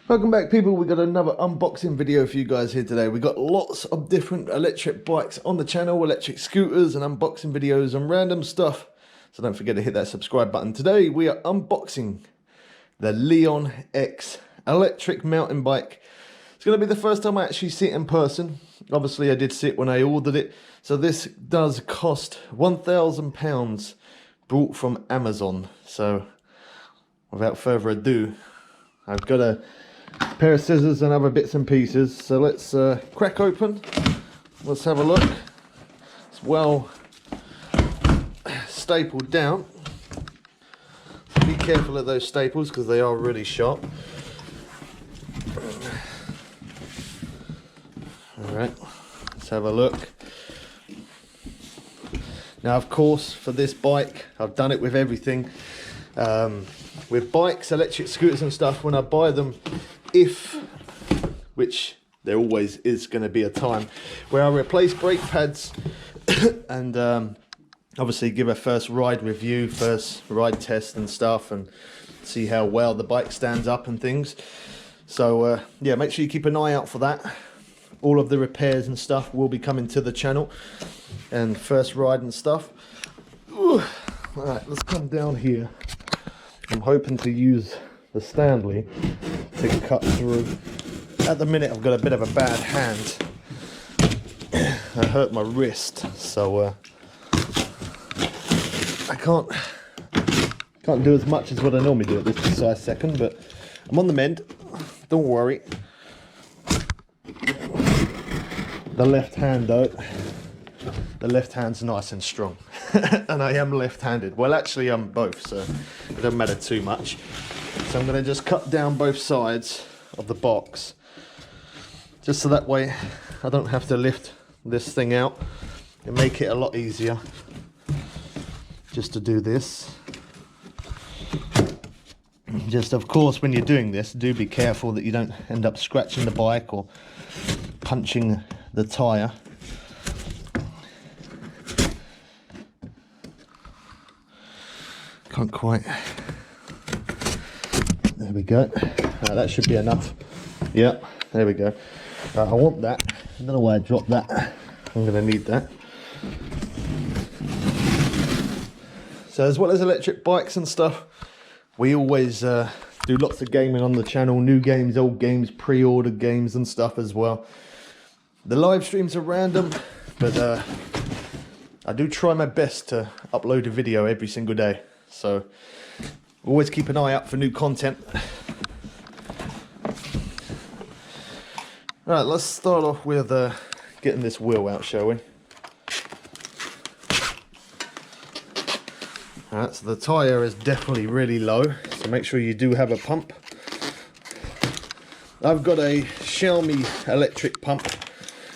Welcome back, people. We got another unboxing video for you guys here today. We got lots of different electric bikes on the channel, electric scooters and unboxing videos and random stuff. So don't forget to hit that subscribe button. Today we are unboxing the LeonX Electric mountain bike. It's going to be the first time I actually see it in person. Obviously I did see it when I ordered it. So this does cost £1,000 brought from Amazon. So without further ado, I've got a pair of scissors and other bits and pieces, so let's crack open. Let's have a look. It's well stapled down. Be careful of those staples because they are really sharp. Alright, let's have a look. Now of course for this bike, I've done it with everything. With bikes, electric scooters and stuff, when I buy them, which there always is going to be a time where I replace brake pads and obviously give a first ride review, first ride test and stuff, and see how well the bike stands up and things. So yeah, make sure you keep an eye out for that. All of the repairs and stuff will be coming to the channel, and first ride and stuff. Alright, let's come down here. I'm hoping to use the Stanley to cut through. At the minute I've got a bit of a bad hand. I hurt my wrist, so I can't do as much as what I normally do at this precise second, but I'm on the mend, don't worry. The left hand though, the left hand's nice and strong. And I am left-handed. Well, actually I'm both, so it doesn't matter too much. So I'm going to just cut down both sides of the box, just so that way I don't have to lift this thing out. And make it a lot easier just to do this. Just of course when you're doing this, do be careful that you don't end up scratching the bike or punching the tyre. Can't quite. There we go. That should be enough. Yeah, there we go. I want that. I don't know why I dropped that. I'm going to need that. So as well as electric bikes and stuff, we always do lots of gaming on the channel. New games, old games, pre-ordered games and stuff as well. The live streams are random, but I do try my best to upload a video every single day. So always keep an eye out for new content. Right, let's start off with getting this wheel out, shall we? Alright, so the tyre is definitely really low, so make sure you do have a pump. I've got a Xiaomi electric pump,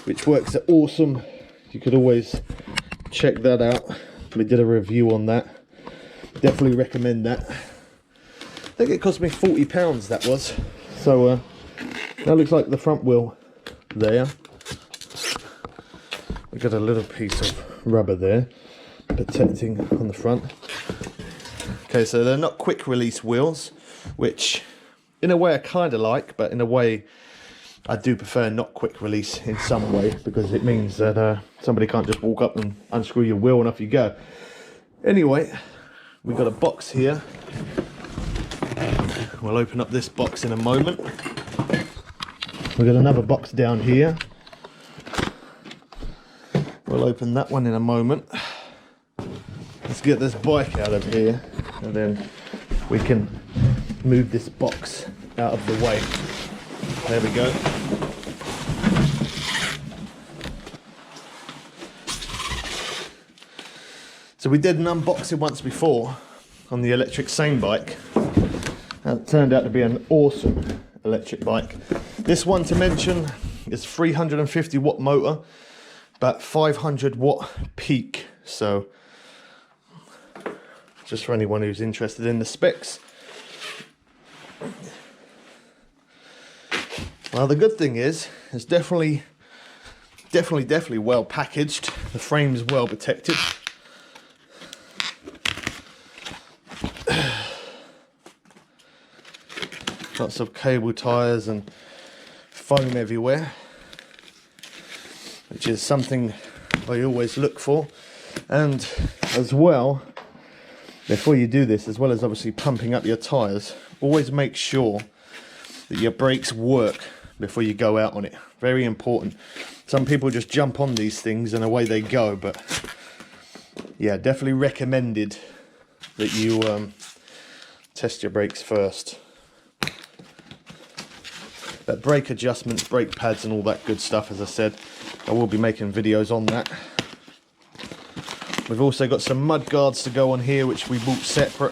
which works awesome. You could always check that out. We did a review on that. Definitely recommend that. I think it cost me £40, that was. So that looks like the front wheel there. We've got a little piece of rubber there protecting on the front. Okay, so they're not quick release wheels, which in a way I kind of like, but in a way I do prefer not quick release in some way, because it means that somebody can't just walk up and unscrew your wheel and off you go. Anyway, we've got a box here. We'll open up this box in a moment. We've got another box down here. We'll open that one in a moment. Let's get this bike out of here, and then we can move this box out of the way. There we go. So we did an unboxing once before on the electric same bike. That turned out to be an awesome electric bike. This one to mention is 350 watt motor, but 500 watt peak. So just for anyone who's interested in the specs. Well, the good thing is it's definitely well packaged. The frame's well protected. Lots of cable ties and foam everywhere, which is something I always look for. And as well, before you do this, as well as obviously pumping up your tyres, always make sure that your brakes work before you go out on it. Very important. Some people just jump on these things and away they go, but yeah, definitely recommended that you test your brakes first. But brake adjustments, brake pads and all that good stuff, as I said, I will be making videos on that. We've also got some mud guards to go on here, which we bought separate,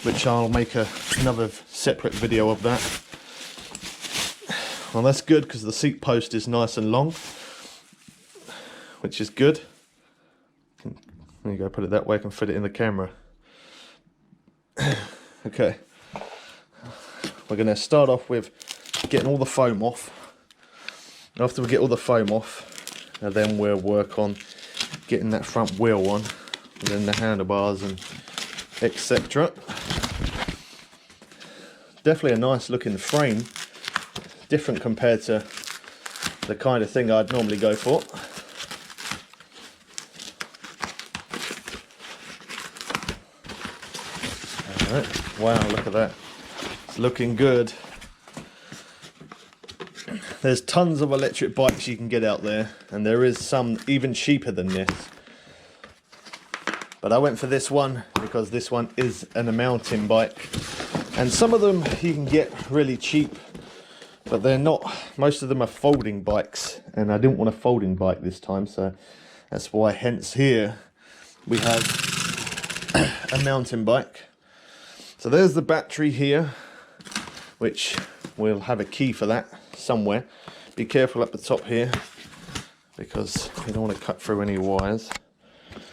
which I'll make another separate video of that. Well, that's good because the seat post is nice and long, which is good. There you go, put it that way, I can fit it in the camera. Okay, we're going to start off with getting all the foam off. After we get all the foam off, and then we'll work on getting that front wheel on, and then the handlebars and etc. Definitely a nice looking frame, different compared to the kind of thing I'd normally go for. Alright, wow, look at that, it's looking good. There's tons of electric bikes you can get out there, and there is some even cheaper than this. But I went for this one because this one is a mountain bike. And some of them you can get really cheap, but they're not. Most of them are folding bikes, and I didn't want a folding bike this time, so that's why hence here we have a mountain bike. So there's the battery here, which we'll have a key for that somewhere. Be careful up the top here because you don't want to cut through any wires.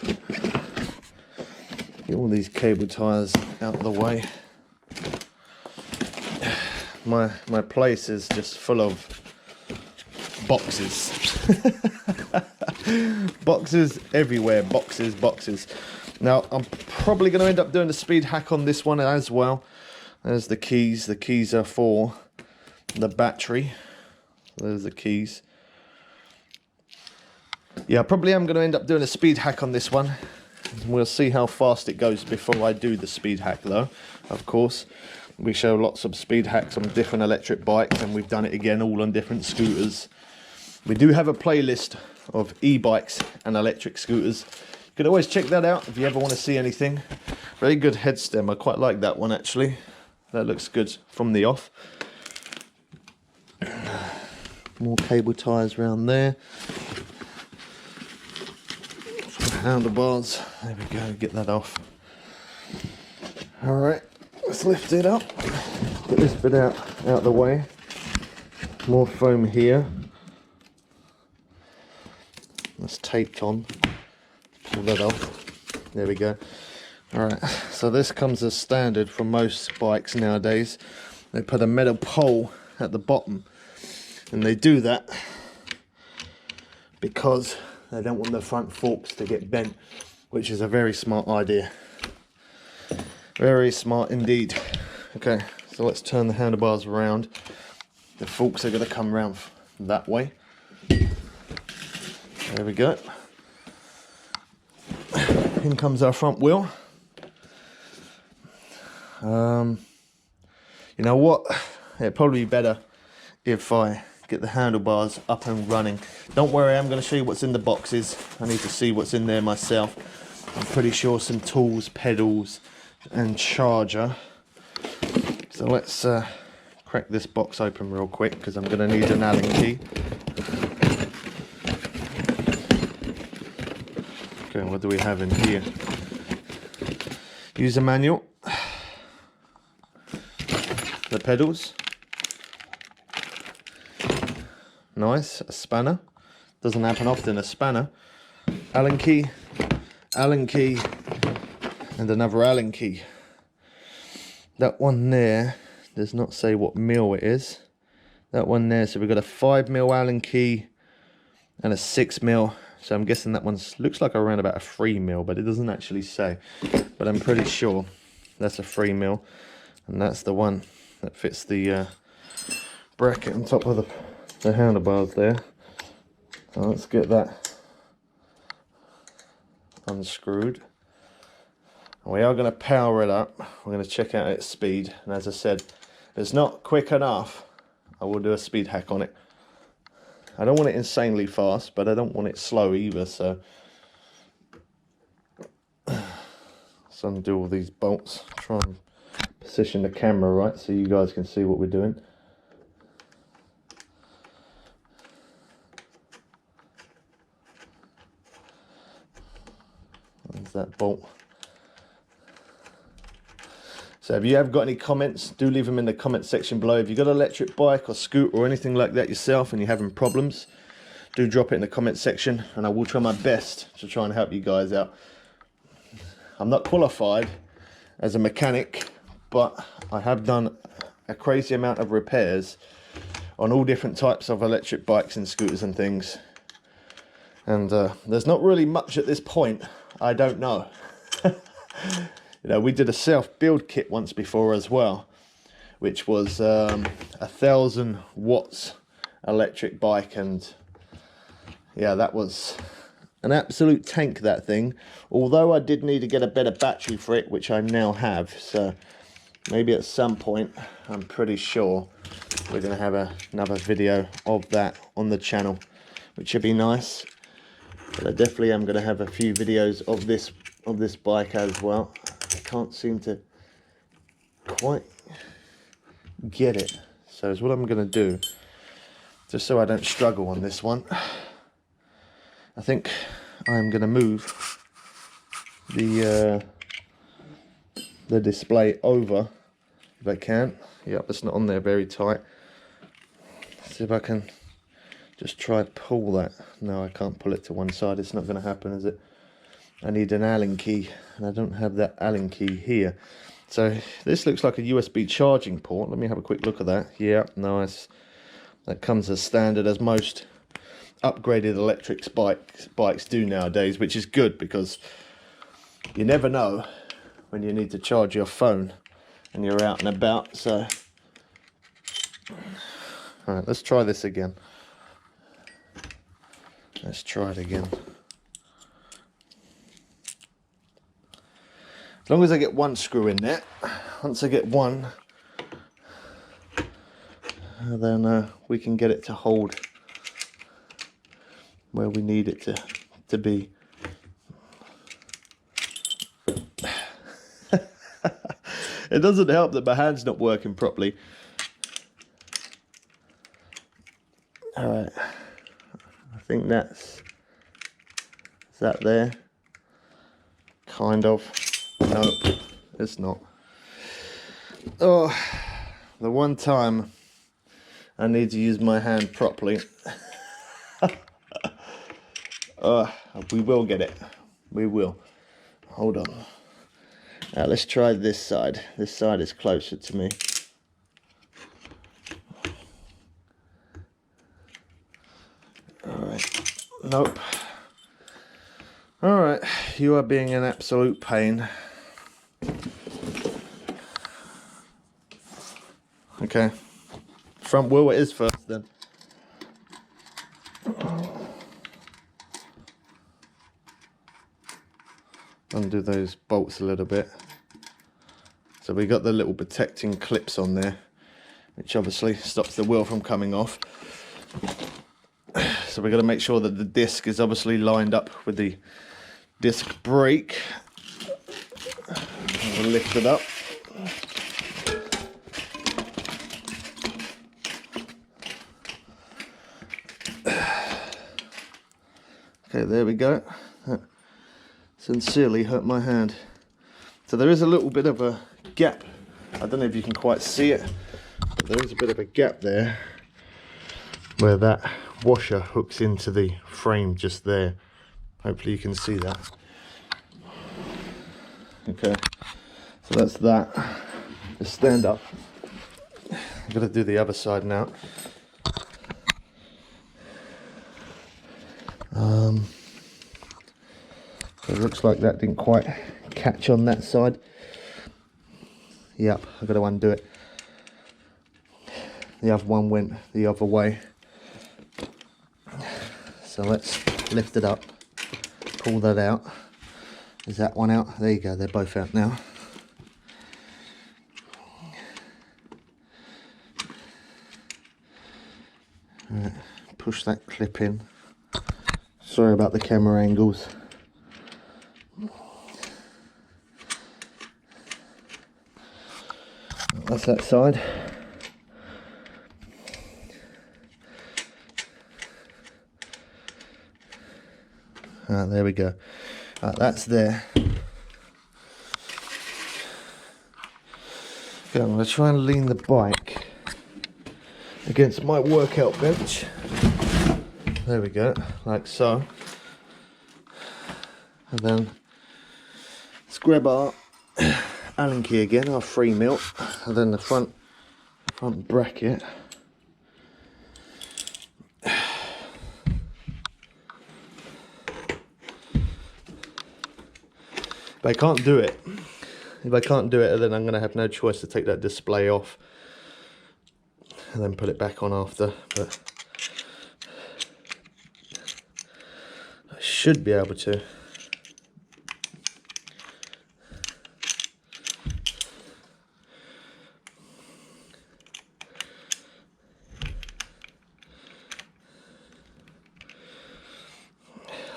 Get all these cable ties out of the way. My place is just full of boxes. Boxes everywhere, boxes. Now I'm probably going to end up doing the speed hack on this one as well. There's the keys. The keys are for the battery. There's the keys. Yeah, I probably am going to end up doing a speed hack on this one. We'll see how fast it goes before I do the speed hack though. Of course, we show lots of speed hacks on different electric bikes, and we've done it again all on different scooters. We do have a playlist of e-bikes and electric scooters. You can always check that out if you ever want to see anything. Very good head stem. I quite like that one actually. That looks good from the off. More cable ties around there. Handlebars. There we go. Get that off. All right. Let's lift it up. Get this bit out of the way. More foam here. That's taped on. Pull that off. There we go. Alright, so this comes as standard from most bikes nowadays. They put a metal pole at the bottom, and they do that because they don't want the front forks to get bent, which is a very smart idea. Very smart indeed. Okay, so let's turn the handlebars around. The forks are going to come around that way. There we go. In comes our front wheel. You know what? It'd probably be better if I get the handlebars up and running. Don't worry, I'm going to show you what's in the boxes. I need to see what's in there myself. I'm pretty sure some tools, pedals and charger. So let's crack this box open real quick because I'm going to need an Allen key. Okay, what do we have in here? User manual. The pedals. Nice, a spanner. Doesn't happen often, a spanner. Allen key, and another Allen key. That one there does not say what mil it is. That one there, so we've got a 5mm Allen key and a 6mm. So I'm guessing that one looks like around about a 3mm, but it doesn't actually say. But I'm pretty sure that's a 3mm, and that's the one that fits the bracket on top of the handlebars there. So let's get that unscrewed. We are going to power it up. We're going to check out its speed, and as I said, if it's not quick enough, I will do a speed hack on it. I don't want it insanely fast, but I don't want it slow either, so let's undo all these bolts. Try and position the camera right so you guys can see what we're doing. There's that bolt. So if you have got any comments, do leave them in the comment section below. If you've got an electric bike or scooter or anything like that yourself and you're having problems, do drop it in the comment section and I will try my best to try and help you guys out. I'm not qualified as a mechanic, but I have done a crazy amount of repairs on all different types of electric bikes and scooters and things. And there's not really much at this point I don't know. You know, we did a self-build kit once before as well, which was 1,000 watts electric bike, and yeah, that was an absolute tank, that thing. Although I did need to get a better battery for it, which I now have, so maybe at some point, I'm pretty sure we're going to have another video of that on the channel, which should be nice. But I definitely am going to have a few videos of this bike as well. I can't seem to quite get it, so is what I'm going to do, just so I don't struggle on this one. I think I'm going to move the display over if I can. Yep, it's not on there very tight. See if I can just try to pull that. No, I can't pull it to one side. It's not going to happen, is it? I need an Allen key, and I don't have that Allen key here. So this looks like a USB charging port. Let me have a quick look at that. Yeah, nice. That comes as standard as most upgraded electric bikes do nowadays, which is good because you never know when you need to charge your phone and you're out and about. So, all right, let's try this again. Let's try it again. As long as I get one screw in there, once I get one, then we can get it to hold where we need it to be. It doesn't help that my hand's not working properly. Alright, I think is that there? Kind of. No, it's not. Oh, the one time I need to use my hand properly. We will get it. We will. Hold on. Now let's try this side. This side is closer to me. Alright. Nope. Alright. You are being an absolute pain. Okay. Front wheel it is first then. Undo those bolts a little bit. So we got the little protecting clips on there, which obviously stops the wheel from coming off. So we've got to make sure that the disc is obviously lined up with the disc brake. We'll lift it up. Okay, there we go. That sincerely hurt my hand. So there is a little bit of a gap. I don't know if you can quite see it, but there is a bit of a gap there where that washer hooks into the frame just there. Hopefully you can see that. Okay, so that's that. Just stand up. I've got to do the other side now. It looks like that didn't quite catch on that side. Yep, I've got to undo it. the other one went the other way. So let's lift it up, pull that out. Is that one out? There you go, they're both out now. Right, push that clip in. Sorry about the camera angles. That's that side. There we go. That's there. Okay, I'm going to try and lean the bike against my workout bench. There we go, like so. And then let's grab our Allen key again, our 3mm, and then the front bracket. If I can't do it, then I'm going to have no choice to take that display off and then put it back on after. But I should be able to.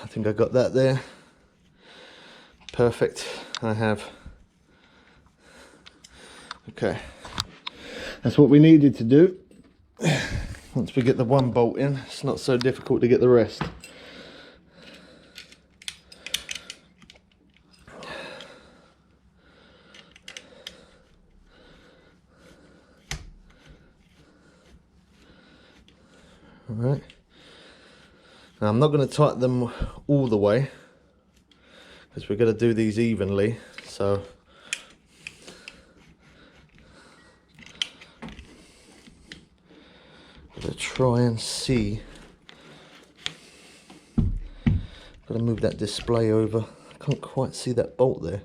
I think I got that there. Perfect, I have. Okay, that's what we needed to do. Once we get the one bolt in, it's not so difficult to get the rest. All right. Now I'm not going to tighten them all the way, because we're going to do these evenly, so I'm going to try and see. Got to move that display over. I can't quite see that bolt there.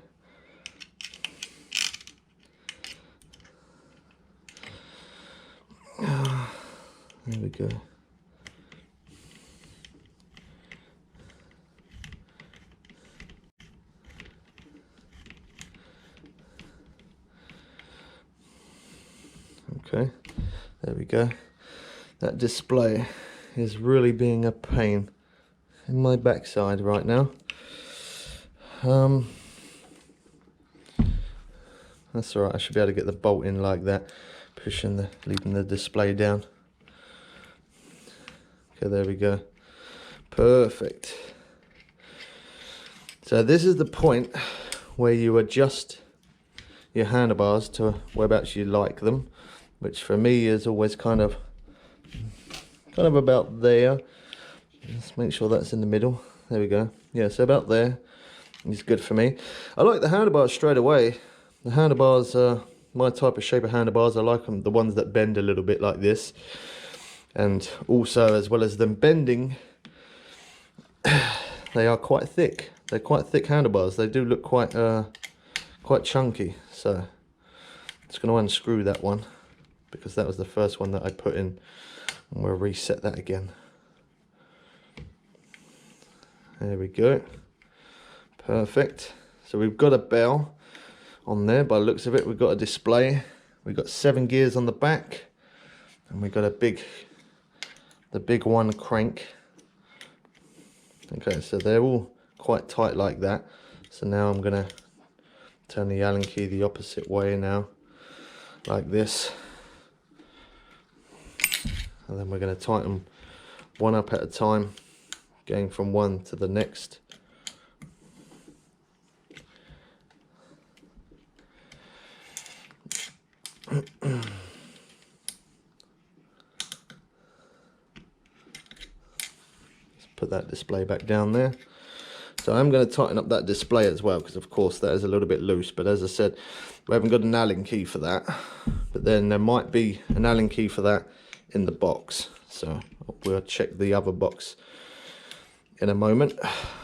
There we go. Okay, there we go. That display is really being a pain in my backside right now. That's alright, I should be able to get the bolt in like that, leaving the display down. Okay, there we go. Perfect. So this is the point where you adjust your handlebars to whereabouts you like them, which for me is always kind of about there. Let's make sure that's in the middle. There we go. Yeah, so about there is good for me. I like the handlebars straight away. The handlebars are my type of shape of handlebars. I like them, the ones that bend a little bit like this. And also, as well as them bending, they are quite thick. They're quite thick handlebars. They do look quite chunky. So I'm just going to unscrew that one, because that was the first one that I put in, and we'll reset that again. There we go. Perfect. So we've got a bell on there by the looks of it. We've got a display. We've got 7 gears on the back, and we've got the big one crank. Okay, so they're all quite tight like that. So now I'm going to turn the Allen key the opposite way now, like this. And then we're going to tighten one up at a time, going from one to the next. Let's put that display back down there. So I'm going to tighten up that display as well, because of course that is a little bit loose, but as I said, we haven't got an Allen key for that, but then there might be an Allen key for that in the box, so we'll check the other box in a moment.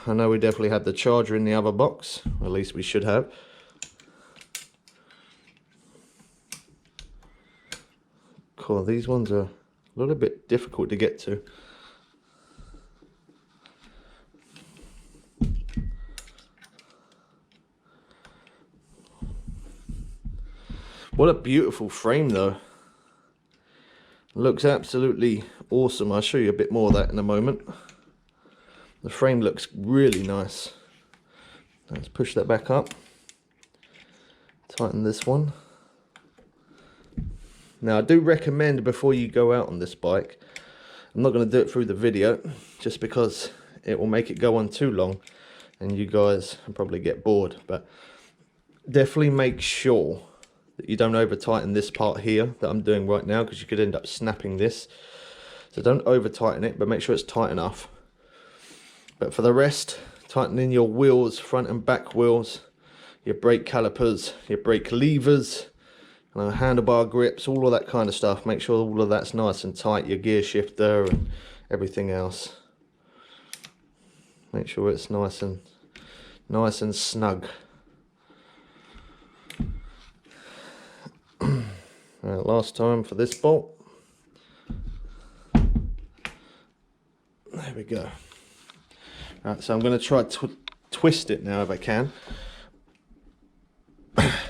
I know we definitely have the charger in the other box, or at least we should have. cool. These ones are a little bit difficult to get to. What a beautiful frame though. Looks absolutely awesome. I'll show you a bit more of that in a moment. The frame looks really nice. Let's push that back up. Tighten this one. Now I do recommend before you go out on this bike, I'm not going to do it through the video just because it will make it go on too long and you guys will probably get bored, but definitely make sure that you don't over tighten this part here that I'm doing right now, because you could end up snapping this. So don't over tighten it, but make sure it's tight enough. But for the rest, tightening your wheels, front and back wheels, your brake calipers, your brake levers, handlebar grips, all of that kind of stuff. Make sure all of that's nice and tight, your gear shifter and everything else. Make sure it's nice and snug. Right, last time for this bolt. There we go. Right, so I'm going to try to twist it now if I can.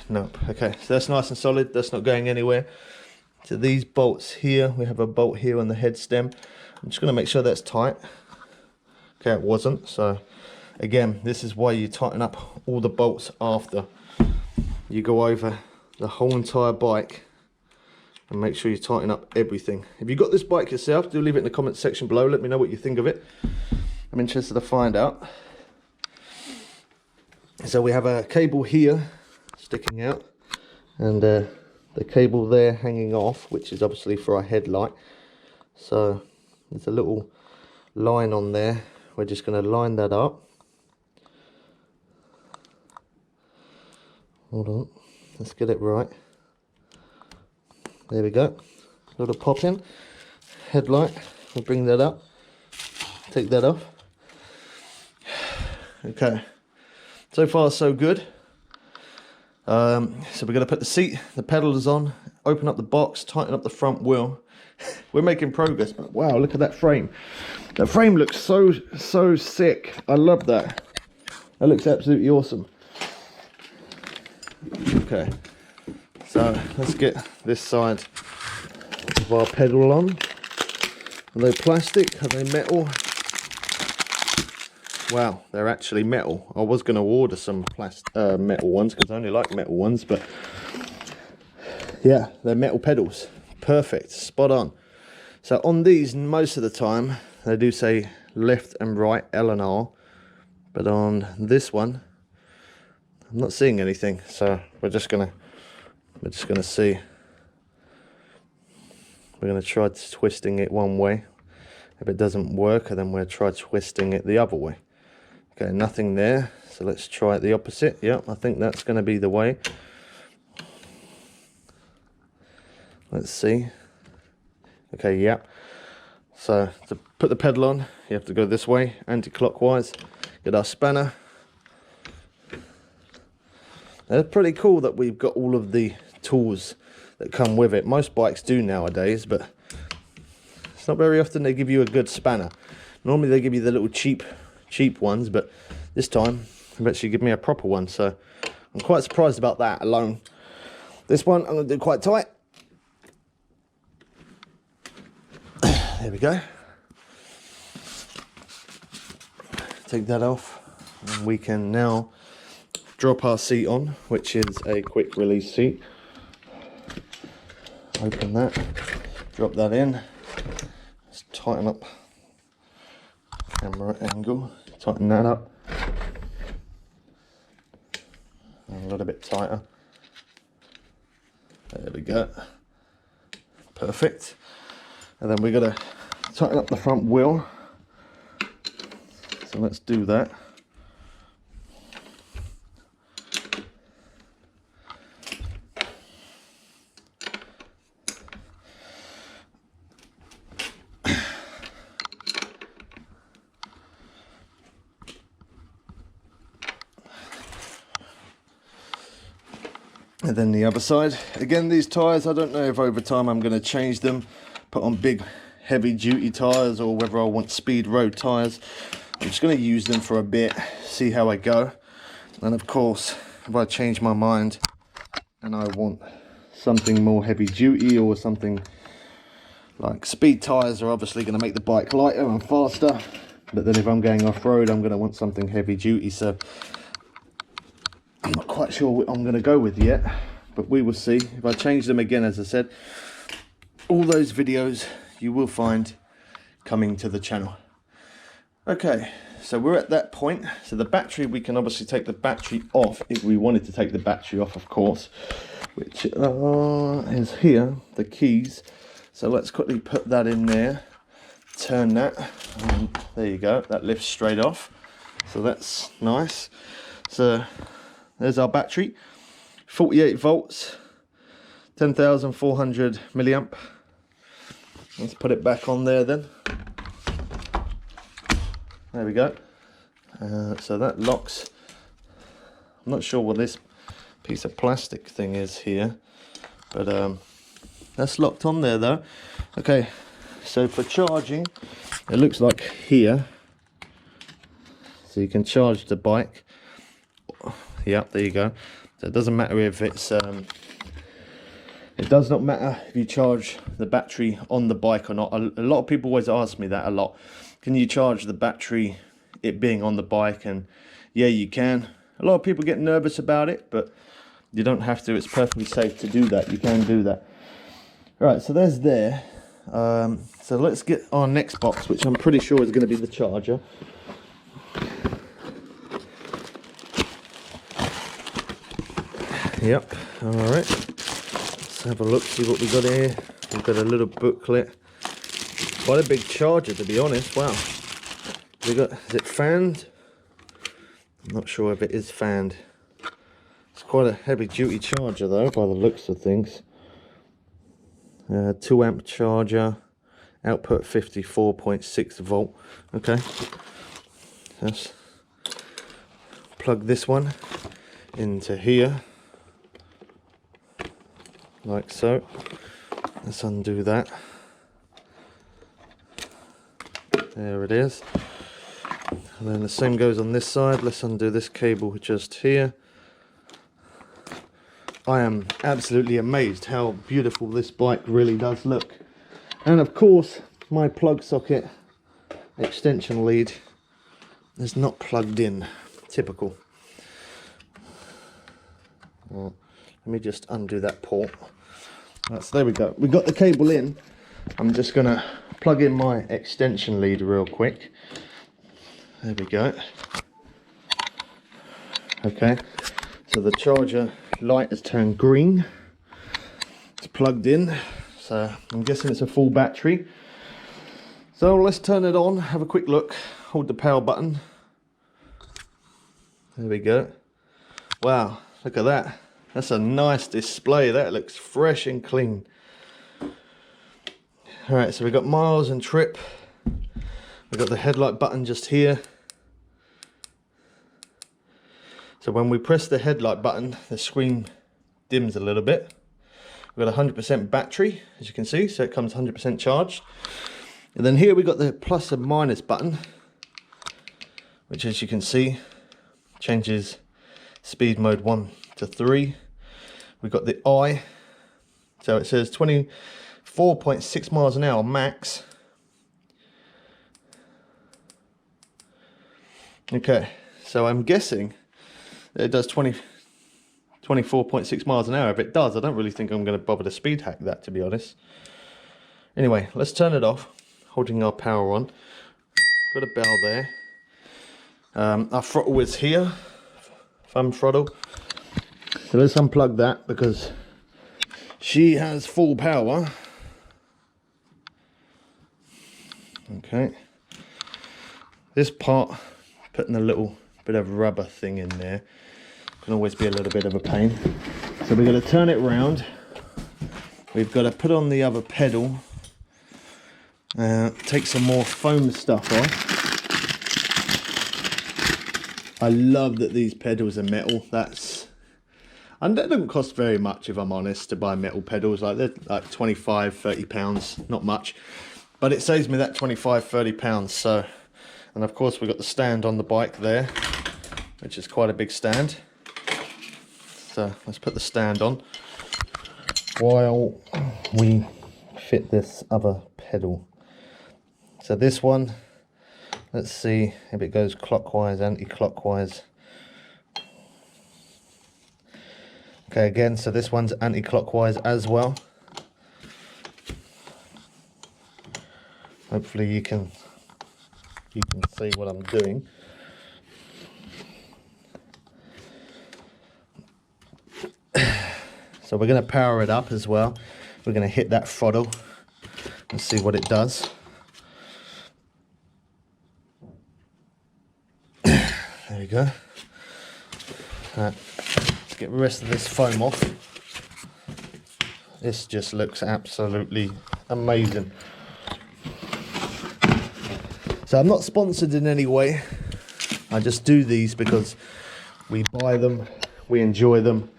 Nope. Okay, so that's nice and solid. That's not going anywhere. So these bolts here, we have a bolt here on the head stem. I'm just going to make sure that's tight. Okay, it wasn't. So again, this is why you tighten up all the bolts after you go over the whole entire bike, and make sure you tighten up everything. If you got this bike yourself, do leave it in the comment section below. Let me know what you think of it. I'm interested to find out. So we have a cable here sticking out, and the cable there hanging off, which is obviously for our headlight. So there's a little line on there. We're just going to line that up. Hold on, let's get it right. There we go. A little pop in. Headlight, we'll bring that up. Take that off. Okay, so far so good. So we're going to put the seat, the pedals on, open up the box, tighten up the front wheel. We're making progress, but wow, look at that frame. That frame looks so sick. I love that. That looks absolutely awesome. Okay, so let's get this side of our pedal on. Are they plastic? Are they metal? Wow, they're actually metal. I was going to order some metal ones because I only like metal ones, but yeah, they're metal pedals. Perfect, spot on. So on these, most of the time, they do say left and right, L and R, but on this one, I'm not seeing anything. So we're just gonna see. We're gonna try twisting it one way. If it doesn't work, then we'll try twisting it the other way. Okay, nothing there. So let's try it the opposite. Yep, I think that's going to be the way. Let's see. Okay, yep. So to put the pedal on, you have to go this way, anti-clockwise. Get our spanner. It's pretty cool that we've got all of the tools that come with it. Most bikes do nowadays, but it's not very often they give you a good spanner. Normally they give you the little cheap ones, but this time they've actually given me a proper one, so I'm quite surprised about that alone. This one I'm going to do quite tight. There we go. Take that off, and we can now drop our seat on, which is a quick release seat. Open that, drop that in. Let's tighten up camera angle, tighten that up. And a little bit tighter. There we go. Perfect. And then we're going to tighten up the front wheel. So let's do that. And then the other side. Again, these tyres, I don't know if over time I'm going to change them, put on big heavy duty tyres, or whether I want speed road tyres. I'm just going to use them for a bit, see how I go. And of course, if I change my mind and I want something more heavy duty, or something like speed tyres are obviously going to make the bike lighter and faster, but then if I'm going off-road, I'm going to want something heavy duty. So I'm not quite sure what I'm going to go with yet, but we will see. If I change them again, as I said, all those videos you will find coming to the channel. Okay, so we're at that point. So the battery, we can obviously take the battery off if we wanted to take the battery off, of course, which is here, the keys. So let's quickly put that in there, turn that, and there you go, that lifts straight off. So that's nice. So there's our battery, 48 volts, 10,400 milliamp. Let's put it back on there then. There we go. So that locks. I'm not sure what this piece of plastic thing is here, but that's locked on there though. Okay, so for charging, it looks like here. So you can charge the bike. Yep, there you go. So it doesn't matter if it's it does not matter if you charge the battery on the bike or not. A lot of people always ask me that a lot. Can you charge the battery, it being on the bike? And yeah, you can. A lot of people get nervous about it, but you don't have to. It's perfectly safe to do that. You can do that. Right, so there's there. So let's get our next box, which I'm pretty sure is going to be the charger. Yep, alright. Let's have a look, see what we got here. We've got a little booklet. Quite a big charger, to be honest. Wow. Is it fanned? I'm not sure if it is fanned. It's quite a heavy duty charger though, by the looks of things. 2 amp charger, output 54.6 volt. Okay, let's plug this one into here, like so. Let's undo that. There it is. And then the same goes on this side. Let's undo this cable just here. I am absolutely amazed how beautiful this bike really does look. And of course, my plug socket extension lead is not plugged in. Typical. Well, let me just undo that port. Right, so there we go. We got the cable in. I'm just going to plug in my extension lead real quick. There we go. Okay, so the charger light has turned green. It's plugged in, so I'm guessing it's a full battery. So let's turn it on, have a quick look, hold the power button. There we go. Wow, look at that. That's a nice display. That looks fresh and clean. Alright, so we've got miles and trip. We've got the headlight button just here. So when we press the headlight button, the screen dims a little bit. We've got a 100% battery, as you can see, so it comes 100% charged. And then here we've got the plus and minus button, which, as you can see, changes speed mode 1 to 3. We've got the I, so it says 24.6 miles an hour max. Okay, so I'm guessing that it does 24.6 miles an hour. If it does, I don't really think I'm going to bother to speed hack that, to be honest. Anyway, let's turn it off, holding our power on. Got a bell there. Our throttle is here, thumb throttle. So let's unplug that because she has full power. Okay. This part, putting a little bit of rubber thing in there, can always be a little bit of a pain. So we're going to turn it round. We've got to put on the other pedal. Take some more foam stuff off. I love that these pedals are metal. And they don't cost very much, if I'm honest, to buy metal pedals. Like they're like 25, 30 pounds, not much. But it saves me that 25, 30 pounds. So, and of course we've got the stand on the bike there, which is quite a big stand. So let's put the stand on while we fit this other pedal. So this one, let's see if it goes clockwise, anti-clockwise. Okay, again, so this one's anti-clockwise as well. Hopefully you can see what I'm doing. So we're going to power it up as well. We're going to hit that throttle and see what it does. There we go. Let's get the rest of this foam off. This just looks absolutely amazing. So I'm not sponsored in any way. I just do these because we buy them, we enjoy them,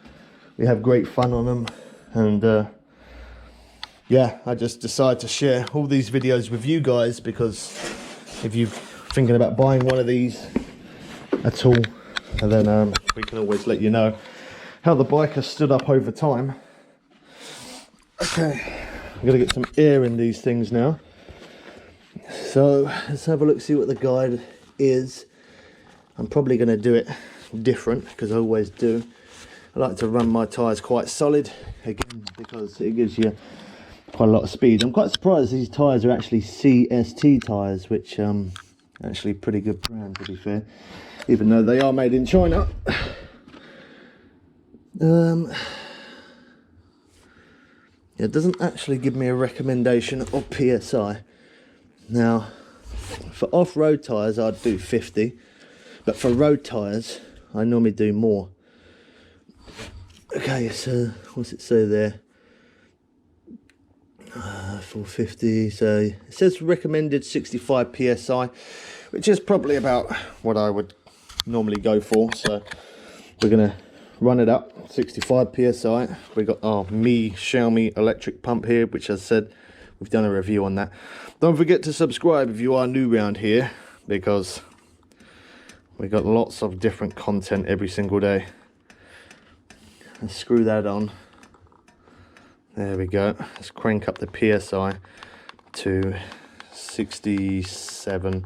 we have great fun on them, and yeah, I just decide to share all these videos with you guys, because if you're thinking about buying one of these at all, and then we can always let you know how the bike has stood up over time. Okay, I'm gonna get some air in these things now. So let's have a look, see what the guide is. I'm probably going to do it different, because I always do. I like to run my tyres quite solid, again, because it gives you quite a lot of speed. I'm quite surprised these tyres are actually CST tyres, which actually pretty good brand, to be fair, even though they are made in China. It doesn't actually give me a recommendation of PSI. Now, for off-road tyres, I'd do 50, but for road tyres, I normally do more. Okay, so what's it say there? 450, so it says recommended 65 PSI, which is probably about what I would normally go for. So we're going to run it up, 65 PSI. We got our Xiaomi electric pump here, which, as I said, we've done a review on that. Don't forget to subscribe if you are new around here, because we got lots of different content every single day. Let's screw that on. There we go. Let's crank up the PSI to 67,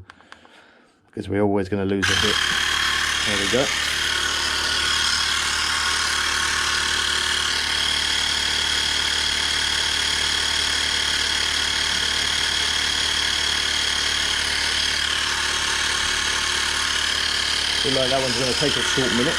because we're always going to lose a bit. There we go. Feel like that one's going to take a short minute.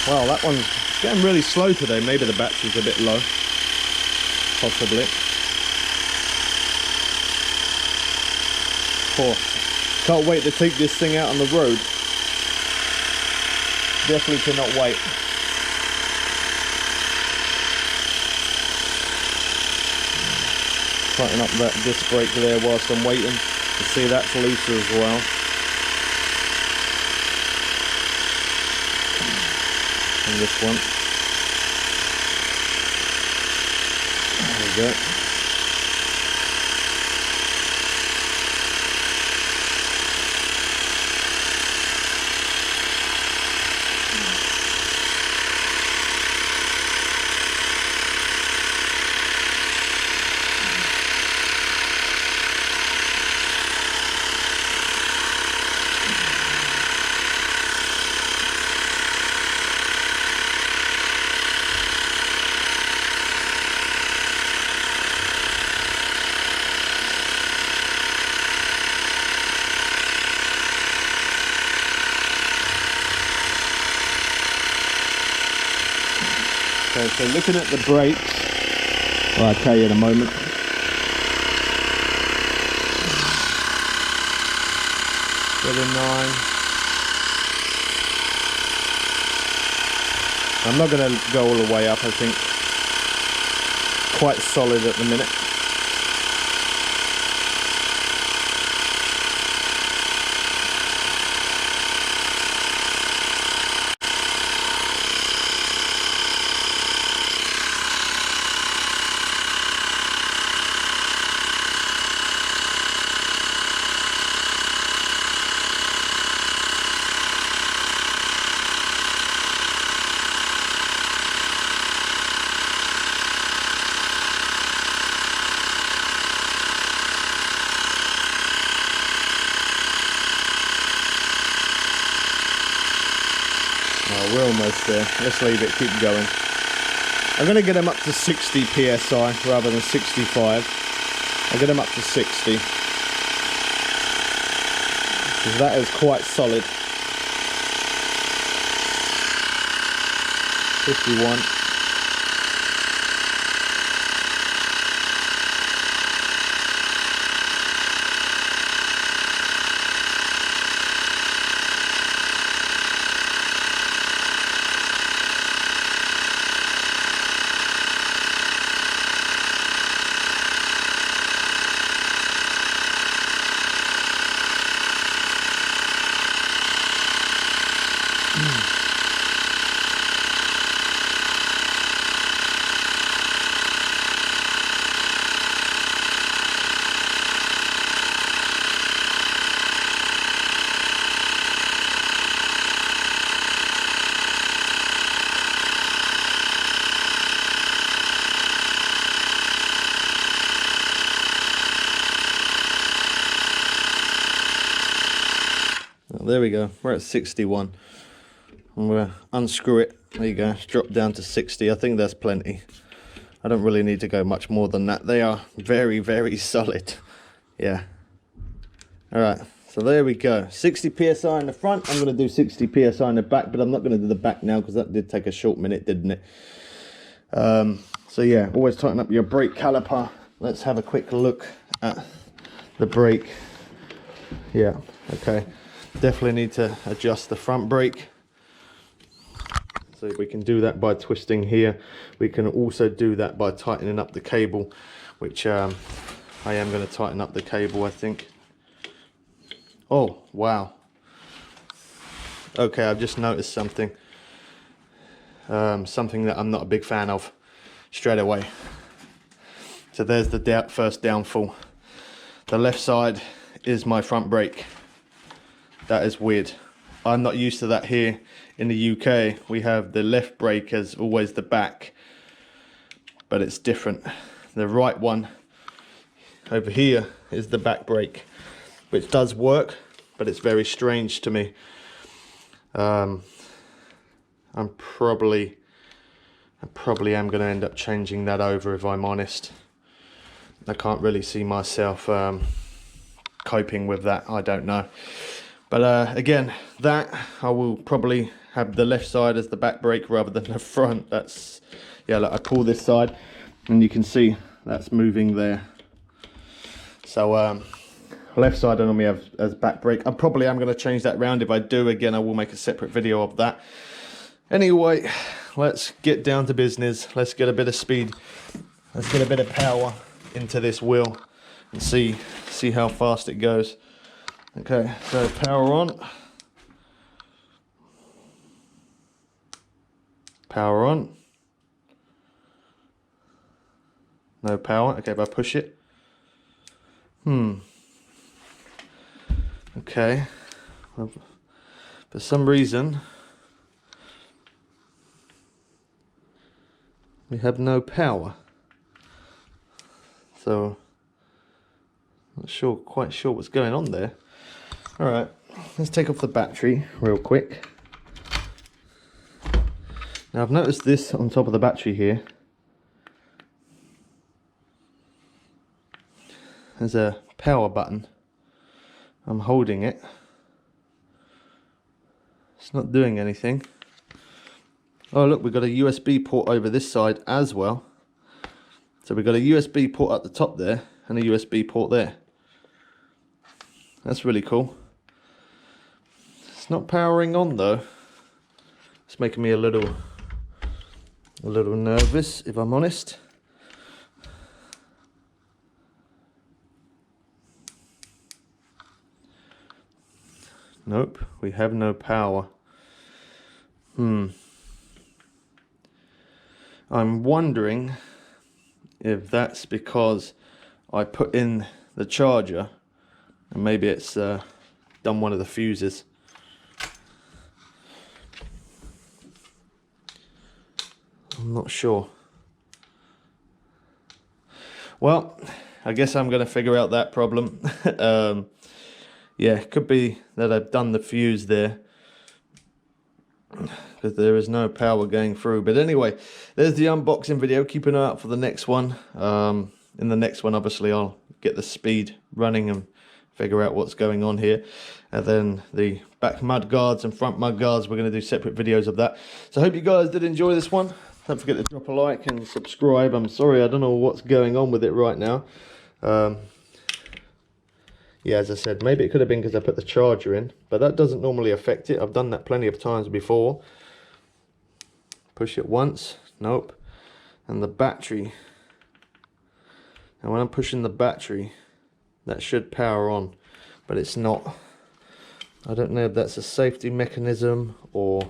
Wow, that one's getting really slow today. Maybe the battery's a bit low. Possibly. Oh, can't wait to take this thing out on the road. Definitely cannot wait. Tighten up that disc brake there whilst I'm waiting. You see that's looser as well. And this one. There we go. Okay, so looking at the brakes, well, I'll tell you in a moment. with a 9. I'm not going to go all the way up, I think. Quite solid at the minute. Oh, we're almost there. Let's leave it, keep going. I'm going to get them up to 60 psi rather than 65. I'll get them up to 60. Because that is quite solid. 51. There we go, we're at 61. I'm going to unscrew it. There you go, it's dropped down to 60. I think that's plenty. I don't really need to go much more than that. They are very, very solid. Yeah. Alright, so there we go. 60 psi in the front. I'm going to do 60 psi in the back, but I'm not going to do the back now because that did take a short minute, didn't it? So yeah, always tighten up your brake caliper. Let's have a quick look at the brake. Yeah, okay. Definitely need to adjust the front brake. So we can do that by twisting here. We can also do that by tightening up the cable, which I am going to tighten up the cable, I think. Oh, wow. Okay, I've just noticed something. Something that I'm not a big fan of straight away. So there's the first downfall. The left side is my front brake. That is weird. I'm not used to that here in the UK. We have the left brake as always the back, but it's different. The right one over here is the back brake, which does work, but it's very strange to me. I probably am going to end up changing that over, if I'm honest. I can't really see myself coping with that. I don't know. But again, that I will probably have the left side as the back brake rather than the front. That's, yeah, look, I pull this side and you can see that's moving there. So left side I normally have as back brake. I probably am going to change that round. If I do, again, I will make a separate video of that. Anyway, let's get down to business. Let's get a bit of speed. Let's get a bit of power into this wheel and see how fast it goes. Okay, so power on. Power on. No power. Okay, if I push it. Okay. Well, for some reason, we have no power. So, not quite sure what's going on there. Alright, let's take off the battery real quick. Now I've noticed this on top of the battery here. There's a power button. I'm holding it. It's not doing anything. Oh look, we've got a USB port over this side as well. So we've got a USB port at the top there and a USB port there. That's really cool. It's not powering on though. It's making me a little nervous, if I'm honest. Nope, we have no power. I'm wondering if that's because I put in the charger and maybe it's done one of the fuses. I'm not sure. Well, I guess I'm going to figure out that problem. Yeah, it could be that I've done the fuse there, because there is no power going through. But anyway, there's the unboxing video. Keep an eye out for the next one. In the next one, obviously, I'll get the speed running and figure out what's going on here. And then the back mud guards and front mud guards, we're going to do separate videos of that. So I hope you guys did enjoy this one. Don't forget to drop a like and subscribe. I'm sorry, I don't know what's going on with it right now. Yeah, as I said, maybe it could have been because I put the charger in, but that doesn't normally affect it. I've done that plenty of times before. Push it once, nope. And the battery. And when I'm pushing the battery, that should power on, but it's not. I don't know if that's a safety mechanism or...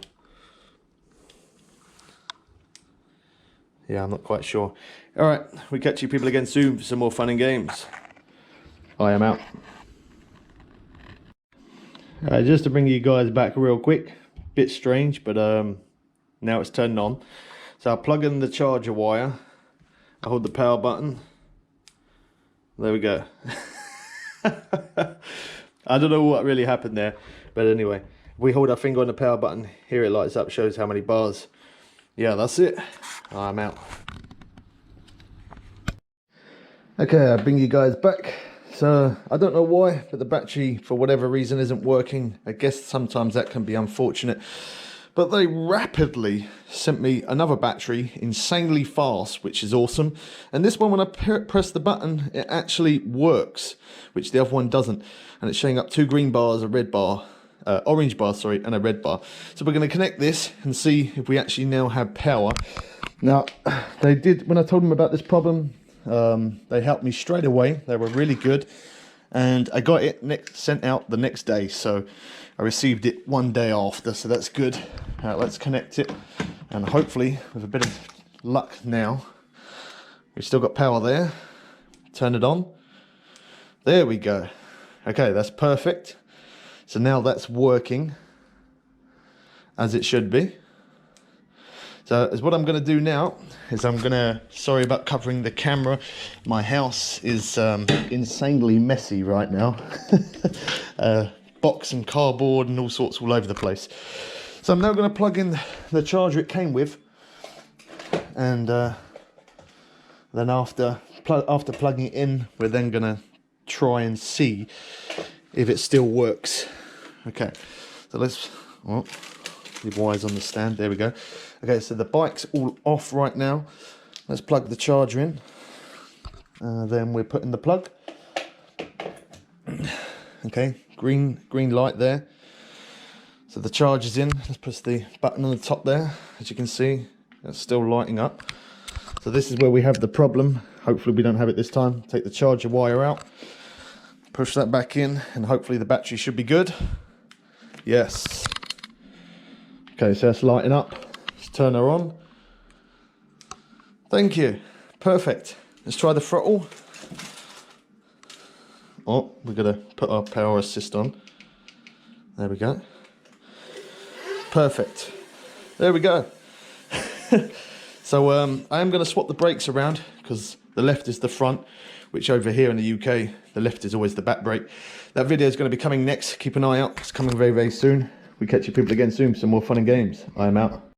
yeah, I'm not quite sure. Alright, we catch you people again soon for some more fun and games. I am out. Just to bring you guys back real quick, bit strange, but now it's turned on. So I'll plug in the charger wire, I hold the power button, there we go. I don't know what really happened there, but anyway, if we hold our finger on the power button, here it lights up, shows how many bars. Yeah, that's it. I'm out. Okay, I bring you guys back. So I don't know why, but the battery for whatever reason isn't working. I guess sometimes that can be unfortunate, but they rapidly sent me another battery, insanely fast, which is awesome. And this one, when I press the button, it actually works, which the other one doesn't. And it's showing up 2 green bars, a red bar, orange bar, sorry, and a red bar. So we're going to connect this and see if we actually now have power. Now, they did, when I told them about this problem, they helped me straight away. They were really good, and I got it sent out the next day, so I received it 1 day after, so that's good. Let's connect it, and hopefully with a bit of luck now, we've still got power there. Turn it on. There we go. Okay, that's perfect. So now that's working as it should be. So as what I'm going to do now is I'm going to, sorry about covering the camera, my house is insanely messy right now. Box and cardboard and all sorts all over the place. So I'm now going to plug in the charger it came with, and then after plugging it in, we're then going to try and see if it still works. Okay, so let's, well, the wires on the stand, there we go. Okay, so the bike's all off right now. Let's plug the charger in. Then we're putting the plug. Okay, green light there. So the charger's in. Let's press the button on the top there. As you can see, it's still lighting up. So this is where we have the problem. Hopefully we don't have it this time. Take the charger wire out. Push that back in, and hopefully the battery should be good. Yes. Okay, so that's lighting up. Let's turn her on. Thank you. Perfect. Let's try the throttle. Oh, we're going to put our power assist on. There we go. Perfect. There we go. So I am going to swap the brakes around, because the left is the front, which over here in the UK, the left is always the back brake. That video is going to be coming next. Keep an eye out. It's coming very, very soon. We catch you people again soon for some more fun and games. I am out.